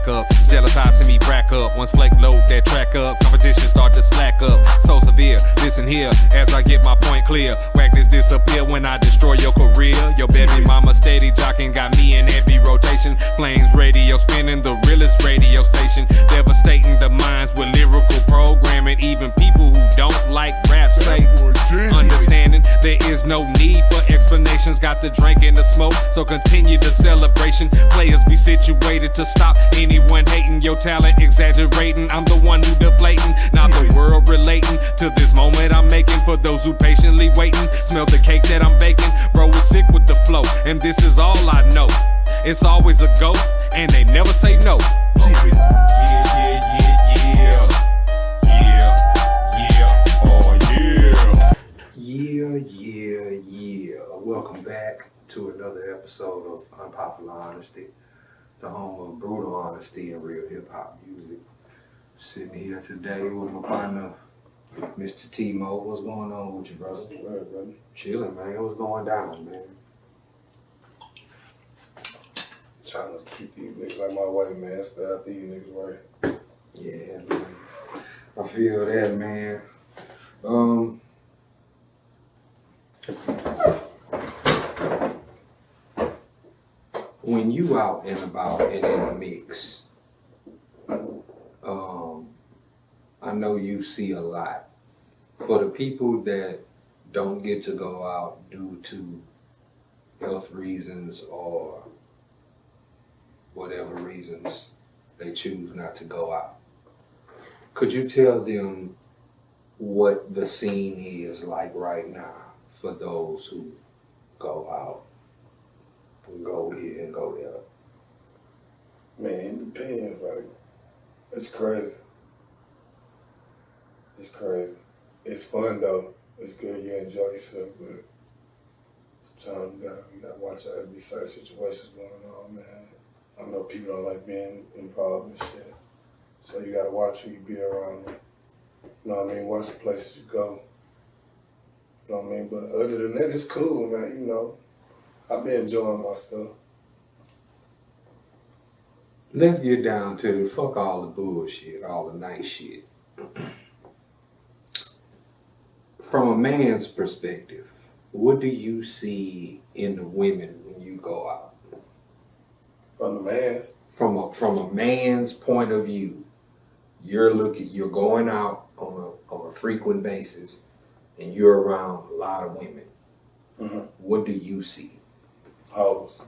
back up. Jealous eyes see me rack up. Once flake load that track up, competition start to slack up. So severe, listen here as I get my point clear. Whackness disappear when I destroy your career. Your baby mama steady jocking, got me in heavy rotation. Flames radio spinning, the realest radio station. Devastating the minds with lyrical programming. Even people who don't like rap say, understanding there is no need for explanations. Got the drink and the smoke, so continue the celebration. Players be situated to stop anyone hating your talent, exaggerating. I'm the one who deflating, not the world relating to this moment I'm making. For those who patiently waiting, smell the cake that I'm baking. Bro is sick with the flow, and this is all I know. It's always a go, and they never say no. Yeah. Welcome back to another episode of Unpopular Honesty, the home of brutal honesty and real hip-hop music. Sitting here today with my partner, Mr. T-Moe. What's going on with you, brother? Right, brother. Chilling, man. What's going down, man? Trying to keep these niggas like my white man, stay out these niggas right. Yeah, man. I feel that, man. When you out and about and in the mix, I know you see a lot. For the people that don't get to go out due to health reasons or whatever reasons they choose not to go out, could you tell them what the scene is like right now for those who go out and go here and go there? Man, it depends, like, it's crazy. It's crazy. It's fun though. It's good, you enjoy yourself, but sometimes you gotta watch out. There be certain situations going on, man. I know people don't like being involved in shit. So you gotta watch who you be around. You know what I mean? Watch the places you go. You know what I mean? But other than that, it's cool, man. You know, I've been enjoying my stuff. Let's get down to fuck all the bullshit, all the nice shit. From a man's perspective, what do you see in the women when you go out? From the man's? From a man's point of view, you're going out on a frequent basis, and you're around a lot of women. Mm-hmm. What do you see? Hoes.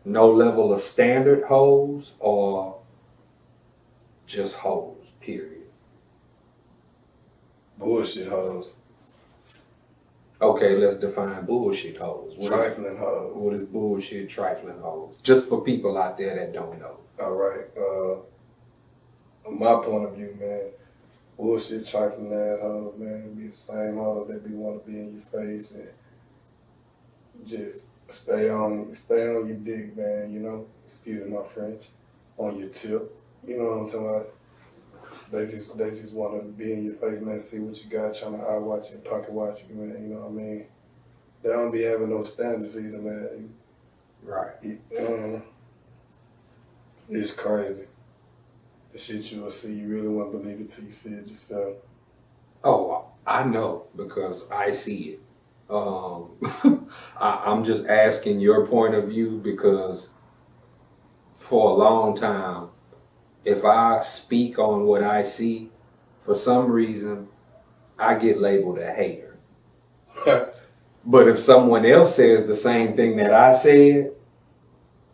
No level of standard hoes, or just hoes, period? Bullshit hoes. Okay, let's define bullshit hoes. Trifling hoes. What is bullshit trifling hoes? Just for people out there that don't know. All right. My point of view, man, bullshit trifling ass hoes, man, be the same hoes that be want to be in your face and just stay on your dick, man. You know, excuse my French, on your tip. You know what I'm talking about? They just want to be in your face, man, see what you got, trying to eye watch and pocket watch you, man. You know what I mean? They don't be having no standards either, man. Right. It's crazy. The shit you will see, you really won't believe it till you see it yourself. Oh, I know, because I see it. I'm just asking your point of view because for a long time, if I speak on what I see, for some reason, I get labeled a hater. But if someone else says the same thing that I said,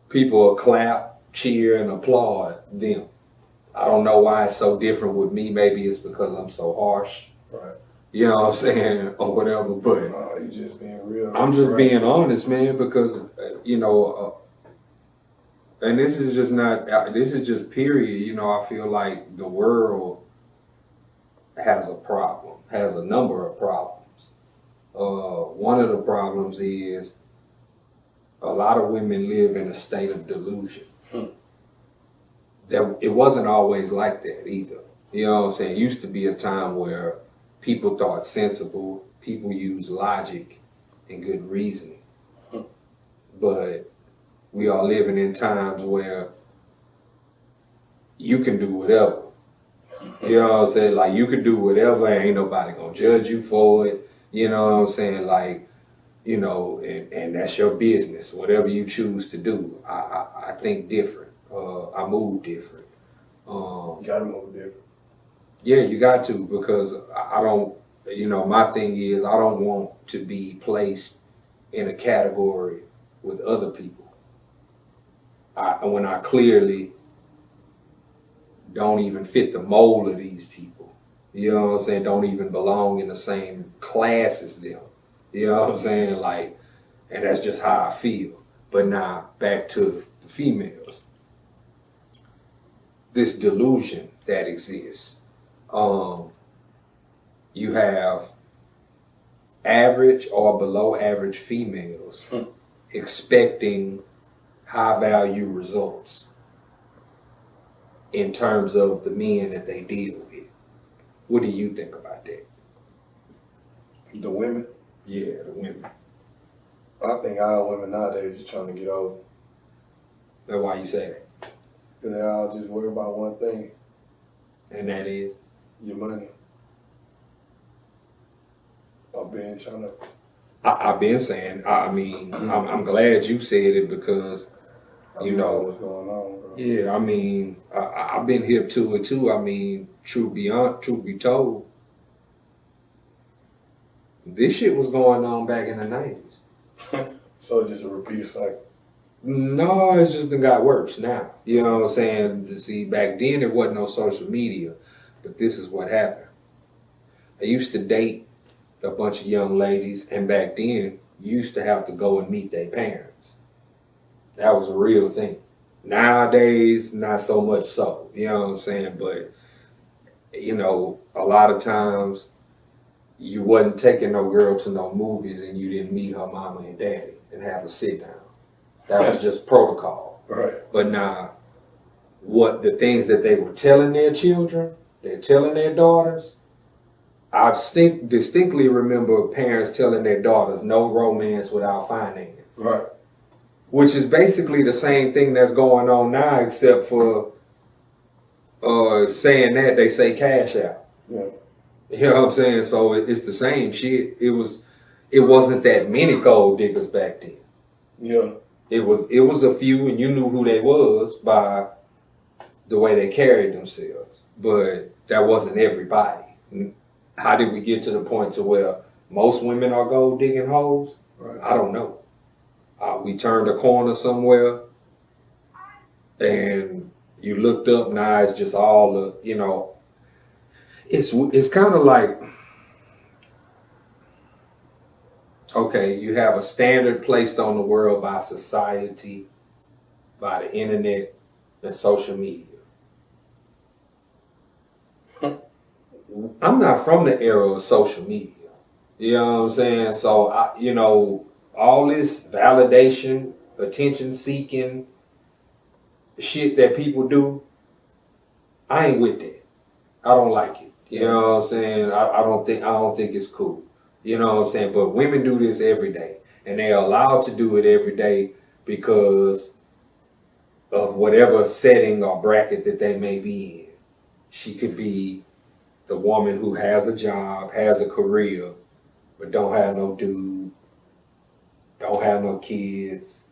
people will clap, cheer, and applaud them. I don't know why it's so different with me. Maybe it's because I'm so harsh. Right. You know what I'm saying? Or whatever. But no, you just being real. I'm just being honest, man, because, and this is just period. You know, I feel like the world has a number of problems. One of the problems is a lot of women live in a state of delusion. That it wasn't always like that either. You know what I'm saying? It used to be a time where people thought sensible, people used logic, and good reasoning. But we are living in times where you can do whatever. You know what I'm saying? Like, you can do whatever, and ain't nobody gonna judge you for it. You know what I'm saying? Like, you know, and that's your business. Whatever you choose to do. I think different. I move different. You gotta move different. Yeah, you got to, because I don't, you know, my thing is I don't want to be placed in a category with other people. When I clearly don't even fit the mold of these people. You know what I'm saying? Don't even belong in the same class as them. You know what I'm saying? Like, and that's just how I feel. But now, back to the females. This delusion that exists. You have average or below average females expecting high value results in terms of the men that they deal with. What do you think about that? The women? Yeah, the women. I think all women nowadays are trying to get over. That's why you say that. Because they all just worry about one thing. And that is? Your money. I've been trying to... I've been saying, I mean, I'm glad you said it, because, you know what's going on, bro. Yeah, I mean, I've been hip to it too. I mean, truth be told, this shit was going on back in the 90s. So it's just a repeated cycle. No, it's just got worse now. You know what I'm saying? See, back then there wasn't no social media, but this is what happened. I used to date a bunch of young ladies, and back then you used to have to go and meet their parents. That was a real thing. Nowadays, not so much so. You know what I'm saying? But, you know, a lot of times you wasn't taking no girl to no movies and you didn't meet her mama and daddy and have a sit down. That was just protocol. Right. But now, what the things that they were telling their children, they're telling their daughters, I distinctly remember parents telling their daughters, no romance without finance. Right. Which is basically the same thing that's going on now, except for saying that they say cash out. Yeah. You know what I'm saying? So it's the same shit. It wasn't that many gold diggers back then. Yeah. It was a few, and you knew who they was by the way they carried themselves. But that wasn't everybody. How did we get to the point to where most women are gold digging hoes? Right. I don't know. We turned a corner somewhere, and you looked up. Now it's just all the, you know. It's kind of like, okay, you have a standard placed on the world by society, by the internet, and social media. I'm not from the era of social media. You know what I'm saying? So, you know, all this validation, attention seeking shit that people do, I ain't with that. I don't like it. You know what I'm saying? I don't think it's cool. You know what I'm saying? But women do this every day, and they are allowed to do it every day because of whatever setting or bracket that they may be in. She could be the woman who has a job, has a career, but don't have no dude, don't have no kids.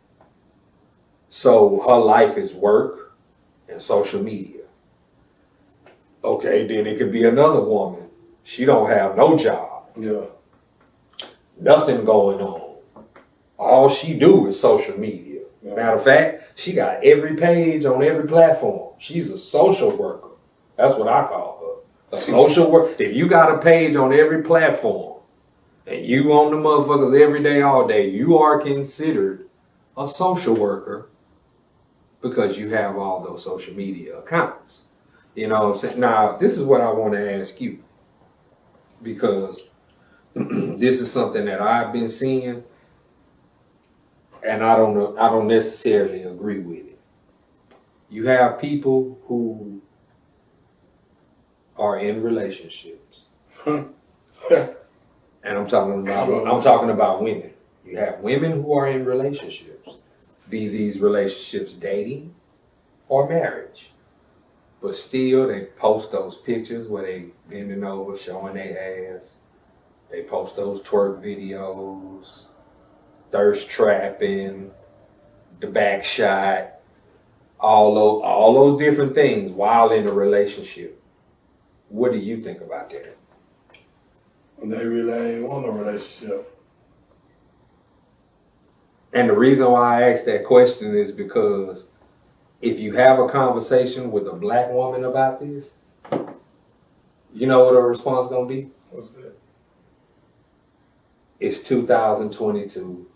So her life is work and social media. Okay, then it could be another woman. She don't have no job. Yeah. Nothing going on. All she do is social media. Yeah. Matter of fact, she got every page on every platform. She's a social worker. That's what I call her. A social worker. If you got a page on every platform and you on the motherfuckers every day, all day, you are considered a social worker because you have all those social media accounts. You know what I'm saying? Now, this is what I want to ask you, because this is something that I've been seeing, and I don't necessarily agree with it. You have people who are in relationships, and I'm talking about women. You have women who are in relationships, be these relationships dating or marriage. But still, they post those pictures where they bending over, showing their ass. They post those twerk videos, thirst trapping, the back shot, all those different things while in a relationship. What do you think about that? They really ain't want a relationship. And the reason why I asked that question is because if you have a conversation with a black woman about this, you know what her response gonna be? What's that? It's 2022.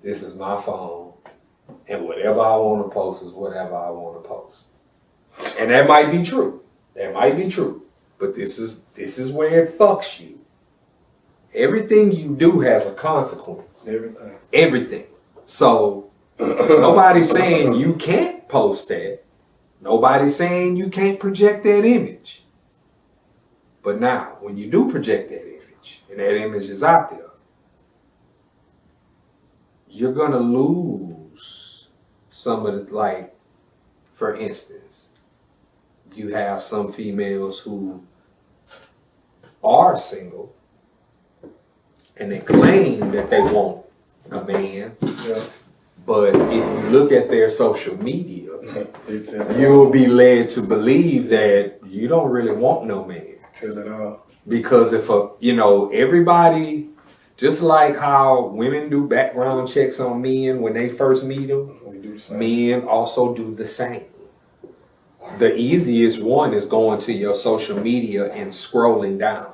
This is my phone. And whatever I want to post is whatever I want to post. And that might be true. That might be true. But this is where it fucks you. Everything you do has a consequence. Everything. Everything. So nobody's saying you can't post that. Nobody's saying you can't project that image. But now, when you do project that image, and that image is out there, you're gonna lose some of the, like, for instance, you have some females who are single and they claim that they want a man. Yeah. But if you look at their social media, you'll be led to believe that you don't really want no man. Tell it all. Because if everybody, just like how women do background checks on men when they first meet them, We do the same. men also do the same. The easiest one is going to your social media and scrolling down.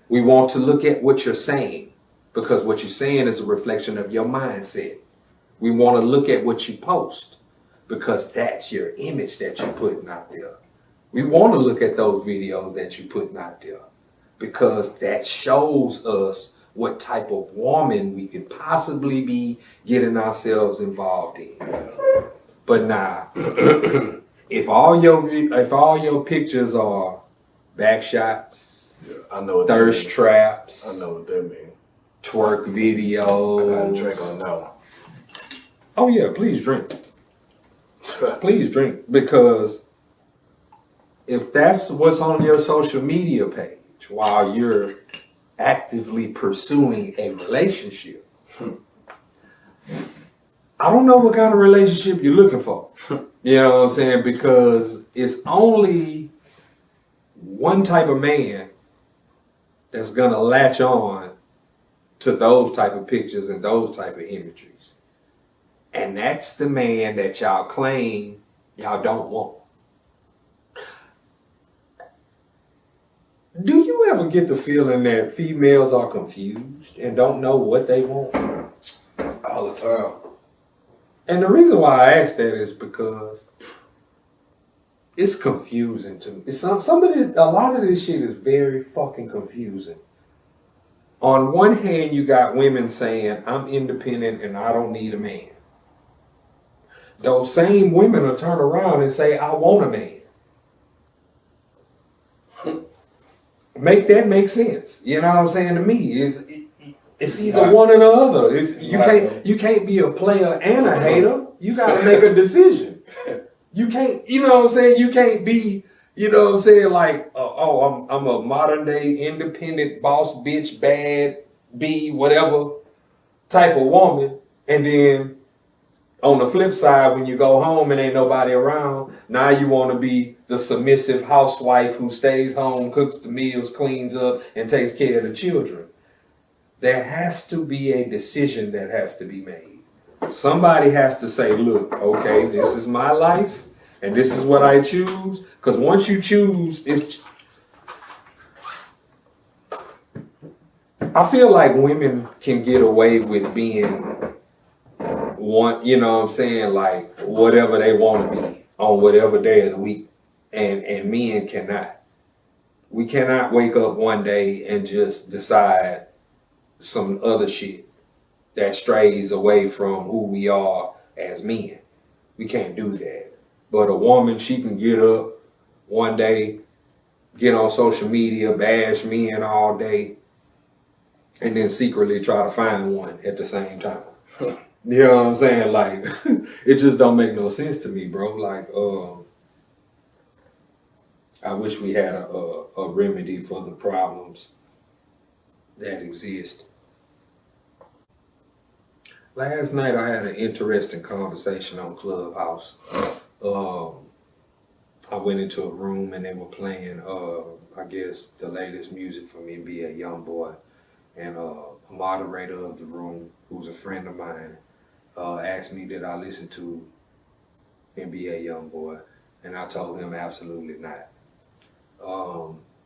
We want to look at what you're saying because what you're saying is a reflection of your mindset. We want to look at what you post because that's your image that you're putting out there. We want to look at those videos that you're putting out there because that shows us what type of woman we could possibly be getting ourselves involved in. But now, if all your pictures are back shots, Yeah, I know what thirst that mean. traps, I know what that means. twerk I got a videos. drink on that one. Oh yeah, please drink. Please drink, because if that's what's on your social media page while you're actively pursuing a relationship, I don't know what kind of relationship you're looking for. You know what I'm saying? Because it's only one type of man that's gonna latch on to those type of pictures and those type of imageries. And that's the man that y'all claim y'all don't want. Do you ever get the feeling that females are confused and don't know what they want? All the time. And the reason why I ask that is because it's confusing to me. It's a lot of this shit is very fucking confusing. On one hand, you got women saying, I'm independent and I don't need a man. Those same women will turn around and say, I want a man. Make that make sense. You know what I'm saying? To me, it's either one or the other. You can't be a player and a hater. You gotta make a decision. You can't, you know what I'm saying? You can't be, you know what I'm saying, like, I'm a modern day independent boss bitch, bad B, whatever type of woman, and then on the flip side, when you go home and ain't nobody around, now you want to be the submissive housewife who stays home, cooks the meals, cleans up, and takes care of the children. There has to be a decision that has to be made. Somebody has to say, look, okay, this is my life, and this is what I choose. Because once you choose, I feel like women can get away with being one, you know what I'm saying, like whatever they want to be on whatever day of the week, and men cannot. We cannot wake up one day and just decide some other shit that strays away from who we are as men. We can't do that. But a woman, she can get up one day, get on social media, bash men all day, and then secretly try to find one at the same time. You know what I'm saying? Like, it just don't make no sense to me, bro. Like, I wish we had a remedy for the problems that exist. Last night I had an interesting conversation on Clubhouse. I went into a room and they were playing, I guess, the latest music from NBA YoungBoy. And a moderator of the room, who's a friend of mine, asked me did I listen to NBA YoungBoy, and I told him absolutely not.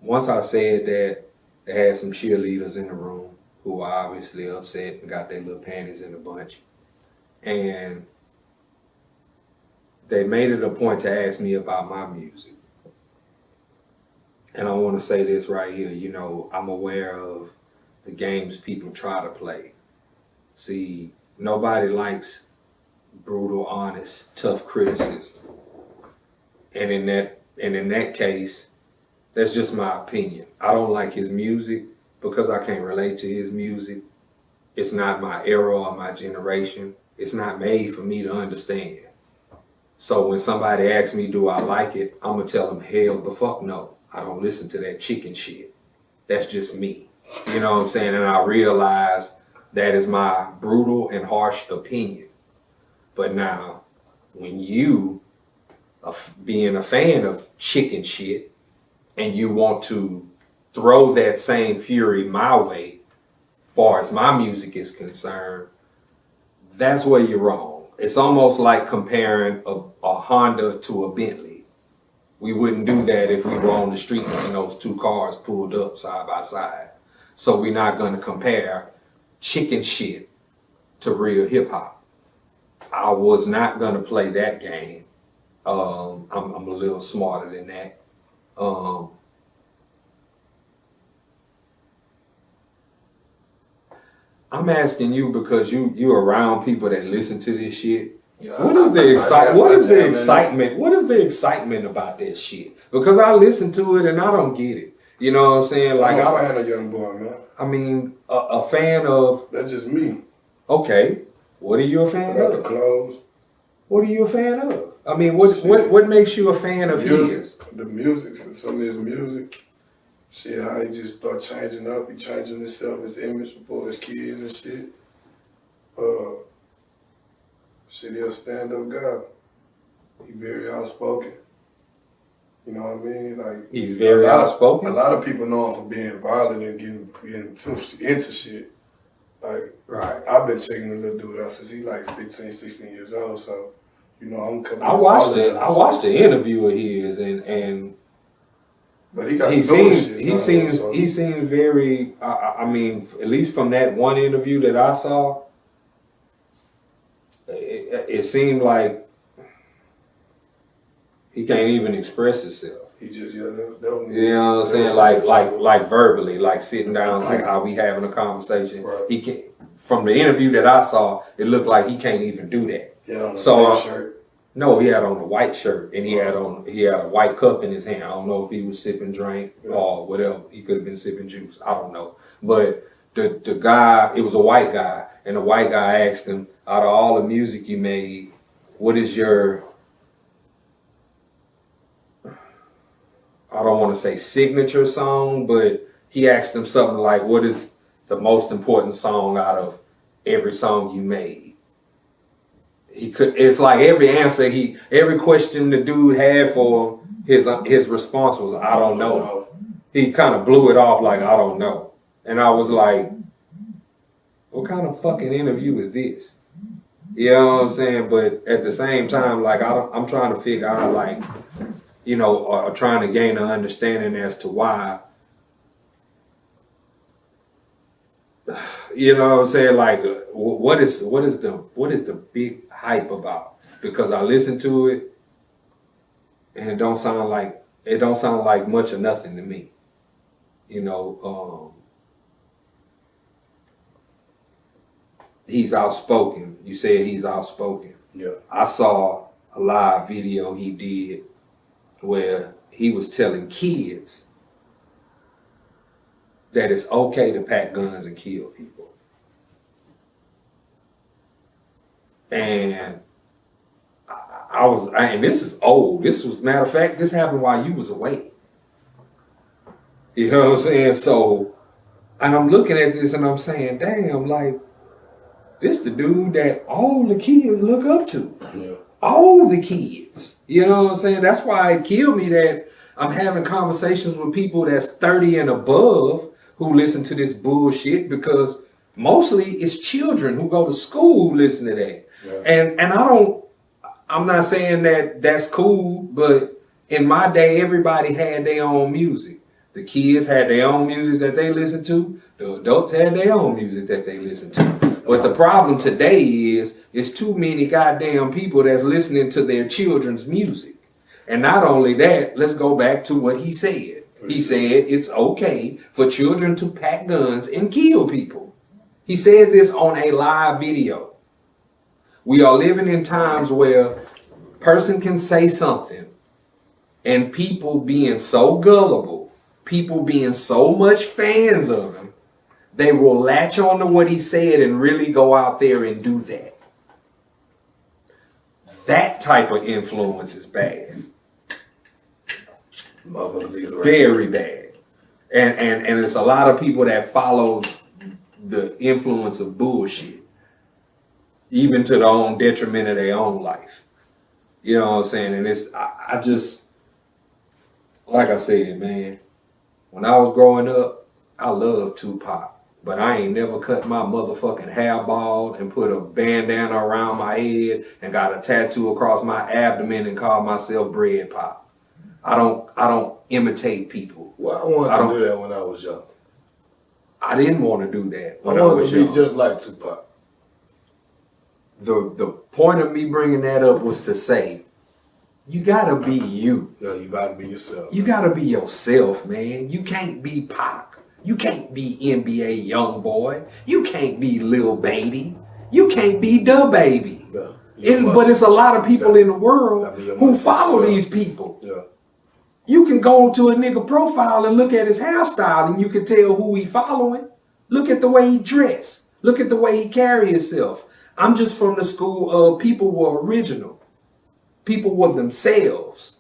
Once I said that, they had some cheerleaders in the room who were obviously upset and got their little panties in a bunch. And they made it a point to ask me about my music. And I want to say this right here, you know, I'm aware of the games people try to play. See, nobody likes brutal, honest, tough criticism. And in that case, that's just my opinion. I don't like his music because I can't relate to his music. It's not my era or my generation. It's not made for me to understand. So when somebody asks me, do I like it? I'm going to tell them, hell the fuck no. I don't listen to that chicken shit. That's just me. You know what I'm saying? And I realize that is my brutal and harsh opinion. But now, when you, being a fan of chicken shit, and you want to throw that same fury my way, far as my music is concerned, that's where you're wrong. It's almost like comparing a Honda to a Bentley. We wouldn't do that if we were on the street and those two cars pulled up side by side. So we're not going to compare chicken shit to real hip hop. I was not going to play that game. I'm a little smarter than that. I'm asking you because you're around people that listen to this shit. Yeah, what is the excitement? What is the excitement about that shit? Because I listen to it and I don't get it. You know what I'm saying? Like, I'm a fan of YoungBoy, man. I mean, a fan of. That's just me. Okay, what are you a fan I got of? the clothes. What are you a fan of? I mean, what makes you a fan of his? The music, some of his music. Shit, how he just start changing up. He changing himself, his image before his kids and shit. Shit, he a stand-up guy. He very outspoken. You know what I mean? Like, he's very outspoken. A lot of people know him for being violent and getting into shit. Like, right. I've been checking the little dude out since he like 15, 16 years old. So, you know, I'm coming. I watched the interview of his and. But he seems very. I mean, at least from that one interview that I saw, it seemed like he can't even express himself. He just you know what I'm saying? Like verbally, like sitting down, like how we having a conversation. Right. He can. From the interview that I saw, it looked like he can't even do that. Yeah, on the shirt. No, he had on a white shirt and he had a white cup in his hand. I don't know if he was sipping drink or whatever. He could have been sipping juice. I don't know. But the guy, it was a white guy, and the white guy asked him, out of all the music you made, what is your, I don't want to say signature song, but he asked him something like, what is the most important song out of every song you made? It's like every answer every question the dude had for him, his response was, I don't know. He kind of blew it off like, I don't know. And I was like, what kind of fucking interview is this? You know what I'm saying? But at the same time, like, I'm trying to figure out, like, you know, or trying to gain an understanding as to why, you know what I'm saying? Like, what is the big hype about? Because I listen to it and it don't sound like much or nothing to me. You know, he's outspoken. You said he's outspoken. Yeah. I saw a live video he did where he was telling kids that it's okay to pack guns and kill people. And and this is old. This was, matter of fact, this happened while you was away. You know what I'm saying? So, and I'm looking at this and I'm saying, damn, like, this the dude that all the kids look up to. Yeah. All the kids. You know what I'm saying? That's why it killed me that I'm having conversations with people that's 30 and above who listen to this bullshit, because mostly it's children who go to school who listen to that. Yeah. And I'm not saying that that's cool, but in my day, everybody had their own music. The kids had their own music that they listened to. The adults had their own music that they listened to. But the problem today is, it's too many goddamn people that's listening to their children's music. And not only that, let's go back to what he said. He said it's okay for children to pack guns and kill people. He said this on a live video. We are living in times where a person can say something and people being so gullible, people being so much fans of him, they will latch on to what he said and really go out there and do that. That type of influence is bad. Very bad. And it's a lot of people that follow the influence of bullshit, even to their own detriment of their own life. You know what I'm saying? And it's, I just, like I said, man, when I was growing up, I loved Tupac, but I ain't never cut my motherfucking hair bald and put a bandana around my head and got a tattoo across my abdomen and called myself Bread Pop. I don't imitate people. Well, I wanted to do that when I was young. I didn't want to do that when I wanted was to young. be just like Tupac. The point of me bringing that up was to say, you gotta be you. Yeah, you gotta be yourself. You gotta be yourself, man. You can't be Pac. You can't be NBA Youngboy. You can't be Lil Baby. You can't be Da Baby. Yeah, but it's a lot of people in the world who follow these people. Yeah. You can go to a nigga profile and look at his hairstyle and you can tell who he following. Look at the way he dress. Look at the way he carry himself. I'm just from the school of people were original. People were themselves.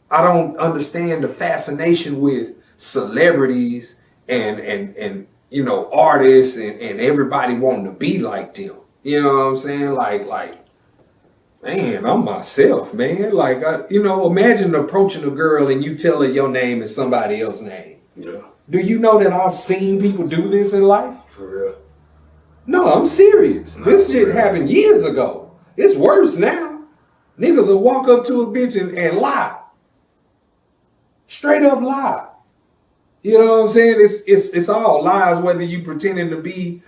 I don't understand the fascination with celebrities and you know, artists and everybody wanting to be like them. You know what I'm saying? Like, man, I'm myself, man. Like, you know, imagine approaching a girl and you tell her your name is somebody else's name. Yeah. Do you know that I've seen people do this in life? For real. No, I'm serious. This shit happened years ago. It's worse now. Niggas will walk up to a bitch and lie. Straight up lie. You know what I'm saying? It's all lies, whether you pretending to be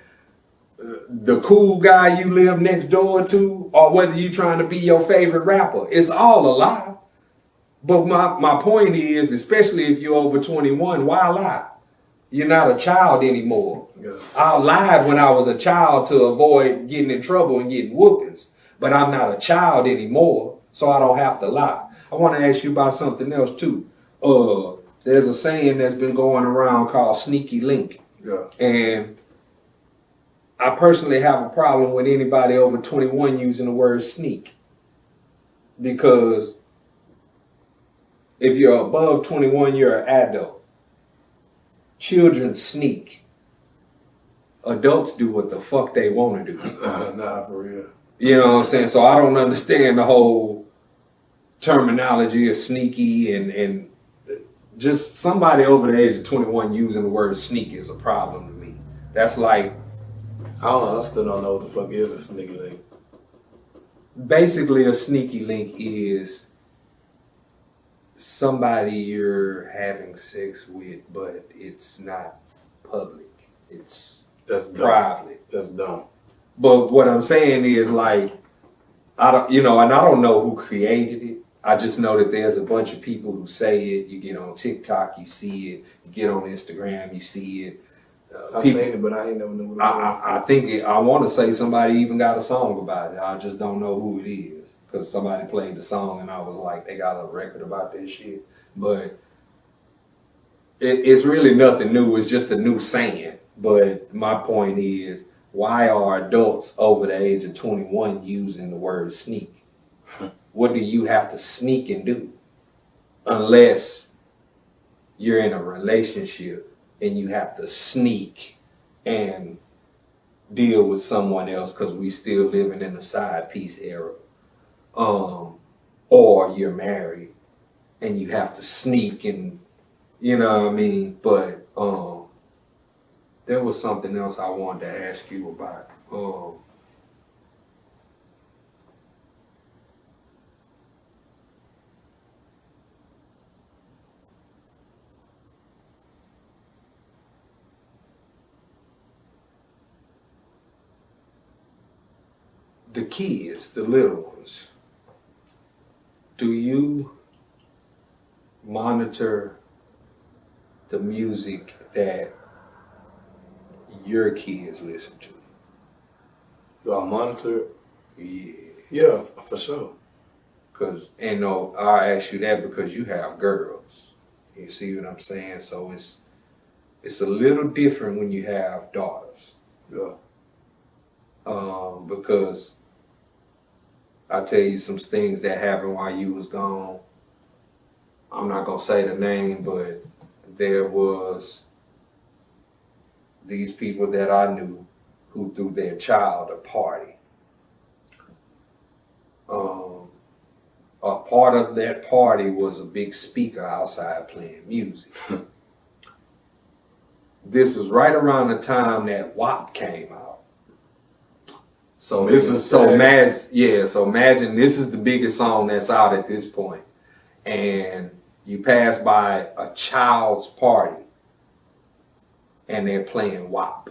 the cool guy you live next door to or whether you trying to be your favorite rapper. It's all a lie. But my point is, especially if you're over 21, why lie? You're not a child anymore. Yeah. I lied when I was a child to avoid getting in trouble and getting whoopings. But I'm not a child anymore, so I don't have to lie. I want to ask you about something else too. There's a saying that's been going around called sneaky link. Yeah. And I personally have a problem with anybody over 21 using the word sneak. Because if you're above 21, you're an adult. Children sneak. Adults do what the fuck they want to do. Nah, for real. You know what I'm saying? So I don't understand the whole terminology of sneaky and just somebody over the age of 21 using the word sneak is a problem to me. That's like, I don't know. I still don't know what the fuck is a sneaky link. Basically, a sneaky link is somebody you're having sex with, but it's not public. That's private. That's dumb. But what I'm saying is, like, I don't, you know, and I don't know who created it. I just know that there's a bunch of people who say it. You get on TikTok, you see it. You get on Instagram, you see it. I've seen it, but I ain't never knew what it was. I want to say somebody even got a song about it. I just don't know who it is. Because somebody played the song and I was like, they got a record about this shit. But it's really nothing new. It's just a new saying. But my point is, why are adults over the age of 21 using the word sneak? What do you have to sneak and do? Unless you're in a relationship and you have to sneak and deal with someone else because we still living in the side piece era. Or you're married and you have to sneak and, you know what I mean? But there was something else I wanted to ask you about. The kids, the little ones, do you monitor the music that your kids listen to? Do I monitor it? Yeah. Yeah, for sure. And no, I ask you that because you have girls. You see what I'm saying? So it's a little different when you have daughters. Yeah. Because I tell you some things that happened while you was gone. I'm not gonna say the name, but there was these people that I knew who threw their child a party. A part of that party was a big speaker outside playing music. This was right around the time that WAP came out. So imagine this is the biggest song that's out at this point, and you pass by a child's party, and they're playing WAP.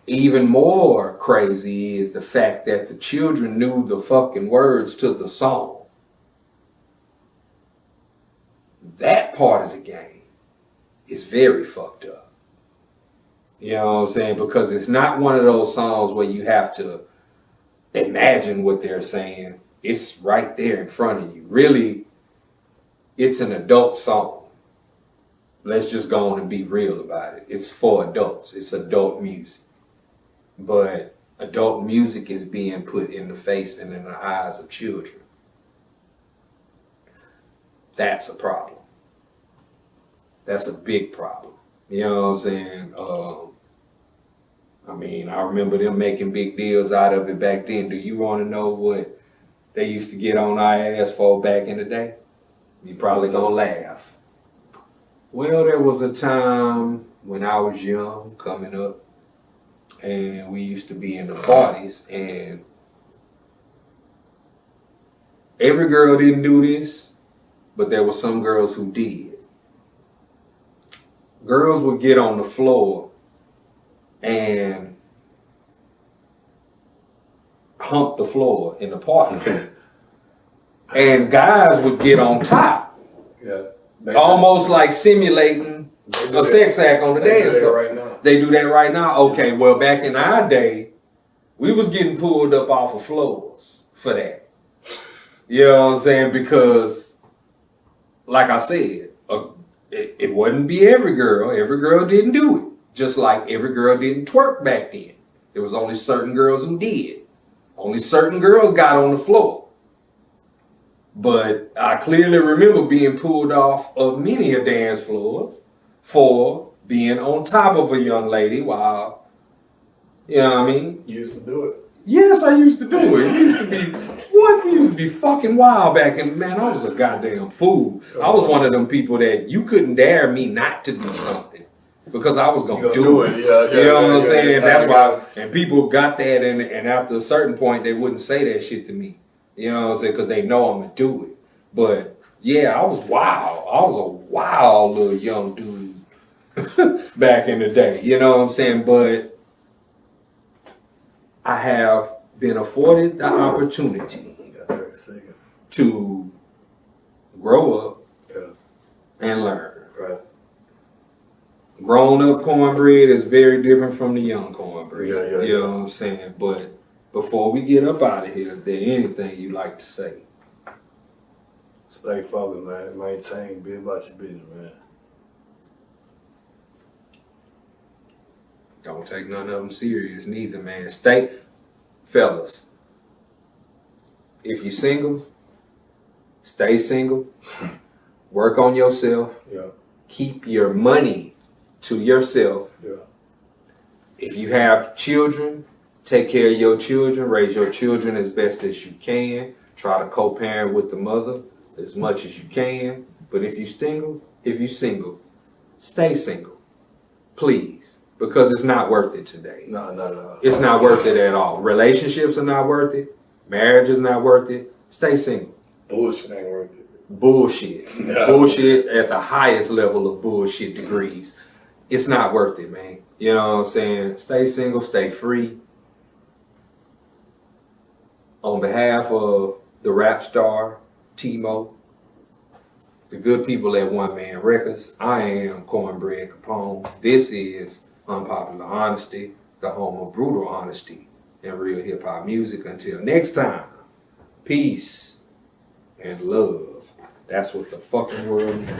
Even more crazy is the fact that the children knew the fucking words to the song. That part of the game is very fucked up. You know what I'm saying? Because it's not one of those songs where you have to imagine what they're saying. It's right there in front of you. Really, it's an adult song. Let's just go on and be real about it. It's for adults. It's adult music. But adult music is being put in the face and in the eyes of children. That's a problem. That's a big problem. You know what I'm saying? I remember them making big deals out of it back then. Do you want to know what they used to get on our ass for back in the day? You probably gonna laugh. Well, there was a time when I was young, coming up, and we used to be in the parties, and every girl didn't do this, but there were some girls who did. Girls would get on the floor and hump the floor in the party. And guys would get on top. Yeah. Almost like simulating a sex act on the dance floor. Right now. They do that right now? Okay, well, back in our day, we was getting pulled up off of floors for that. You know what I'm saying? Because, like I said, it wouldn't be every girl. Every girl didn't do it. Just like every girl didn't twerk back then. There was only certain girls who did. Only certain girls got on the floor. But I clearly remember being pulled off of many a dance floors for being on top of a young lady while, you know what I mean? You used to do it. Yes, I used to do it. It used to be fucking wild back in, man, I was a goddamn fool. I was one of them people that you couldn't dare me not to do something because I was going to do it. Yeah, you know what I'm saying? That's why, and people got that, and after a certain point, they wouldn't say that shit to me. You know what I'm saying? Because they know I'm going to do it. But, yeah, I was wild. I was a wild little young dude back in the day. You know what I'm saying? But I have been afforded the opportunity to grow up and learn. Right. Grown up cornbread is very different from the young cornbread. Yeah. You know what I'm saying? But before we get up out of here, is there anything you'd like to say? Stay focused, man. Maintain. Be about your business, man. Don't take none of them serious neither, man. Stay, fellas. If you single, stay single. Work on yourself. Yeah. Keep your money to yourself. Yeah. If you have children, take care of your children. Raise your children as best as you can. Try to co-parent with the mother as much as you can. But if you're single, stay single. Please. Because it's not worth it today. No, not at all. It's not worth it at all. Relationships are not worth it. Marriage is not worth it. Stay single. Bullshit ain't worth it. Bullshit. No. Bullshit at the highest level of bullshit degrees. It's not worth it, man. You know what I'm saying? Stay single, stay free. On behalf of the rap star, T-Moe, the good people at One Man Records, I am Cornbread Capone. This is Unpopular Honesty, the home of brutal honesty and real hip-hop music. Until next time, peace and love. That's what the fucking world needs.